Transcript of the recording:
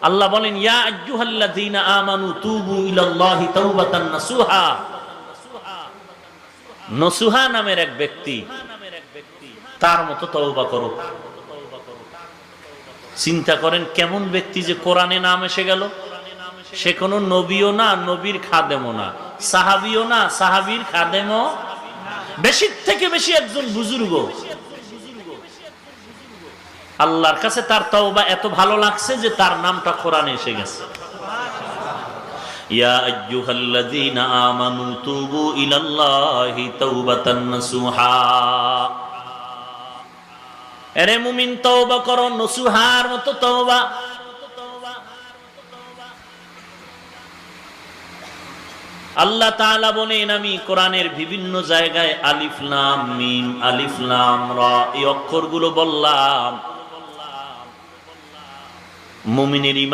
আল্লাহ বলেন ইয়া আইয়ুহাল্লাযীনা আমানু তুবু ইলাল্লাহি তাওবাতান নাসুহা। নসুহা নামের এক ব্যক্তি, তার মতো তওবা করো। চিন্তা করেন কেমন ব্যক্তি যে কোরআনে নাম এসে গেল। সে কোনো নবীও না, নবীর খাদেমও না, সাহাবীও না, সাহাবীর খাদেমও, বেশি থেকে বেশি একজন বুজুর্গ। আল্লাহর কাছে তার তওবা এত ভালো লাগছে যে তার নামটা কোরআনে এসে গেছে। ইয়া আইয়ুহাল্লাযীনা আমানু তুবু ইলাল্লাহি তাওবাতান নাসুহা। আরে মুমিন তওবা করো নসুহার মতো তওবা। আল্লাহ তাআলা বলেন আমি কোরআনের বিভিন্ন জায়গায় আলিফ লাম মিম, আলিফ লাম রা এই অক্ষরগুলো বললাম মুমিনের